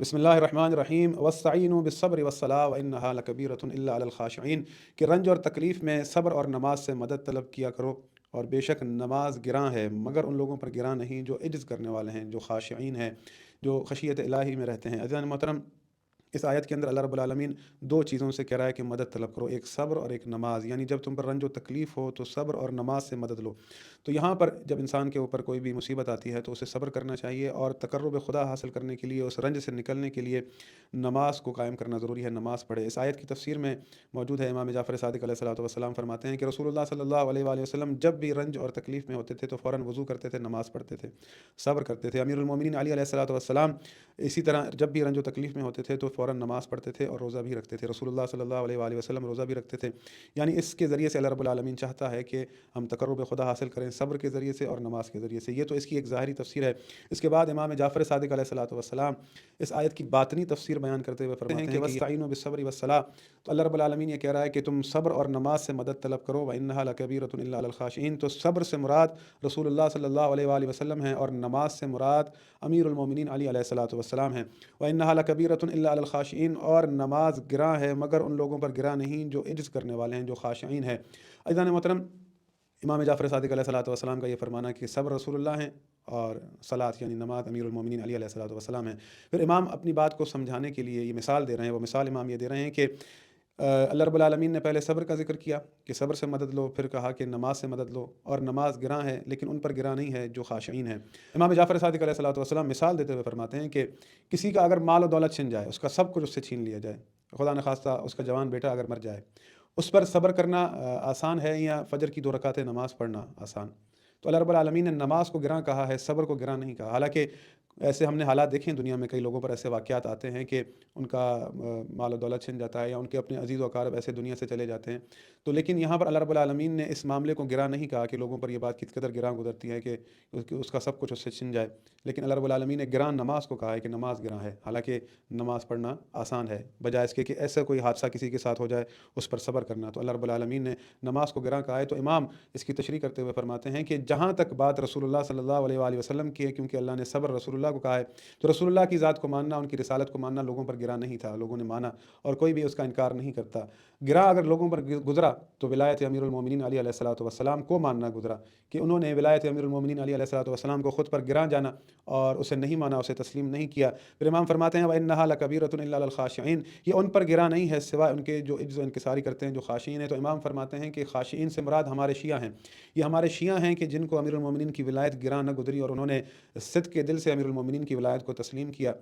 بسم اللہ الرحمن الرحیم وَاسْتَعِينُوا بِالصَّبْرِ وَالصَّلَاةِ وَإِنَّهَا لَكَبِيرَةٌ إِلَّا عَلَى الْخَاشِعِينَ کہ رنج اور تکلیف میں صبر اور نماز سے مدد طلب کیا کرو، اور بے شک نماز گراں ہے مگر ان لوگوں پر گراں نہیں جو عجز کرنے والے ہیں، جو خاشعین ہیں، جو خشیت الہی میں رہتے ہیں۔ عزیزان محترم، اس آیت کے اندر اللہ رب العالمین دو چیزوں سے کہہ رہا ہے کہ مدد طلب کرو، ایک صبر اور ایک نماز، یعنی جب تم پر رنج و تکلیف ہو تو صبر اور نماز سے مدد لو۔ تو یہاں پر جب انسان کے اوپر کوئی بھی مصیبت آتی ہے تو اسے صبر کرنا چاہیے، اور تقرب خدا حاصل کرنے کے لیے، اس رنج سے نکلنے کے لیے نماز کو قائم کرنا ضروری ہے، نماز پڑھے۔ اس آیت کی تفسیر میں موجود ہے، امام جعفر صادق علیہ الصلوۃ والسلام فرماتے ہیں کہ رسول اللہ صلی اللہ علیہ وآلہ وسلم جب بھی رنج اور تکلیف میں ہوتے تھے تو فوراً وضو کرتے تھے، نماز پڑھتے تھے، صبر کرتے تھے۔ امیر المومنین علی علیہ الصلوۃ والسلام اسی طرح جب بھی رنج و تکلیف میں ہوتے تھے تو فوراً نماز پڑھتے تھے اور روزہ بھی رکھتے تھے۔ رسول اللہ صلی اللہ علیہ وآلہ وسلم روزہ بھی رکھتے تھے۔ یعنی اس کے ذریعے سے اللہ رب العالمین چاہتا ہے کہ ہم تقرب خدا حاصل کریں، صبر کے ذریعے سے اور نماز کے ذریعے سے۔ یہ تو اس کی ایک ظاہری تفسیر ہے۔ اس کے بعد امام جعفر صادق علیہ الصلوۃ والسلام اس آیت کی باطنی تفسیر بیان کرتے ہوئے فرماتے ہیں کہ وَاسْتَعِينُوا بِالصَّبْرِ وَالصَّلَاةِ، تو اللہ رب العالمین یہ کہہ رہا ہے کہ تم صبر اور نماز سے مدد طلب کرو، وَإِنَّهَا لَكَبِيرَةٌ إِلَّا عَلَى الْخَاشِعِينَ، تو صبر سے مراد رسول اللہ صلی اللہ علیہ وآلہ وسلم ہیں، اور نماز سے مراد امیر المومنین علی علیہ الصلوۃ والسلام ہیں۔ وَإِنَّهَا لَكَبِيرَةٌ إِلَّا عَلَى الْخَاشِعِينَ، اور نماز گراں ہے مگر ان لوگوں پر گراں نہیں جو عجز کرنے والے ہیں، جو خاشعین ہیں۔ عزیزان محترم، امام جعفر صادق علیہ الصلوۃ والسلام کا یہ فرمانا کہ صبر رسول اللہ ہیں اور صلاۃ یعنی نماز امیر المومنین علی علیہ الصلوۃ والسلام ہیں۔ پھر امام اپنی بات کو سمجھانے کے لیے یہ مثال دے رہے ہیں، وہ مثال امام یہ دے رہے ہیں کہ اللہ رب العالمین نے پہلے صبر کا ذکر کیا کہ صبر سے مدد لو، پھر کہا کہ نماز سے مدد لو، اور نماز گراں ہے لیکن ان پر گراں نہیں ہے جو خاشعین ہیں۔ امام جعفر صادق علیہ الصلوۃ والسلام مثال دیتے ہوئے فرماتے ہیں کہ کسی کا اگر مال و دولت چھن جائے، اس کا سب کچھ اس سے چھین لیا جائے، خدا نخواستہ اس کا جوان بیٹا اگر مر جائے، اس پر صبر کرنا آسان ہے یا فجر کی 2 رکعتیں نماز پڑھنا آسان؟ تو اللہ رب العالمین نے نماز کو گراں کہا ہے، صبر کو گراں نہیں کہا۔ حالانکہ ایسے ہم نے حالات دیکھے ہیں دنیا میں، کئی لوگوں پر ایسے واقعات آتے ہیں کہ ان کا مال و دولت چھن جاتا ہے، یا ان کے اپنے عزیز و اقارب ایسے دنیا سے چلے جاتے ہیں۔ تو لیکن یہاں پر اللہ رب العالمین نے اس معاملے کو گراں نہیں کہا کہ لوگوں پر یہ بات کس قدر گراں گزرتی ہے کہ اس کا سب کچھ اس سے چھن جائے، لیکن اللہ رب العالمین نے گراں نماز کو کہا ہے کہ نماز گراں ہے، حالانکہ نماز پڑھنا آسان ہے، بجائے اس کے کہ ایسا کوئی حادثہ کسی کے ساتھ ہو جائے اس پر صبر کرنا۔ تو اللہ رب العالمین نے نماز کو گراں کہا ہے۔ تو امام اس کی تشریح کرتے ہوئے فرماتے ہیں کہ جہاں تک بات رسول اللہ صلی اللہ علیہ وآلہ وسلم کی ہے، کیونکہ اللہ نے صبر رسول اللہ کو کہا ہے، تو رسول اللہ کی ذات کو ماننا، ان کی رسالت کو ماننا لوگوں پر گراں نہیں تھا، لوگوں نے مانا اور کوئی بھی اس کا انکار نہیں کرتا۔ گراں اگر لوگوں پر گزرا تو ولایت امیر المومنین علی علیہ الصلوۃ والسلام کو ماننا گزرا، کہ انہوں نے ولایت امیر المومنین علی علیہ الصلوۃ والسلام کو خود پر گراں جانا اور اسے نہیں مانا، اسے تسلیم نہیں کیا۔ پھر امام فرماتے ہیں وَإِنَّهَا لَكَبِيرَةٌ إِلَّا عَلَى الْخَاشِعِينَ، یہ ان پر گراں نہیں ہے سوائے ان کے جو عجز و انکساری کرتے ہیں، جو خاشعین ہیں۔ تو امام فرماتے ہیں کہ خاشعین سے مراد ہمارے شیعہ ہیں، یہ ہمارے شیعہ ہیں کہ جن کو امیر المومنین کی ولایت گراں نہ گزری، اور انہوں نے صدق کے دل سے امیر المومنین کی ولایت کو تسلیم کیا۔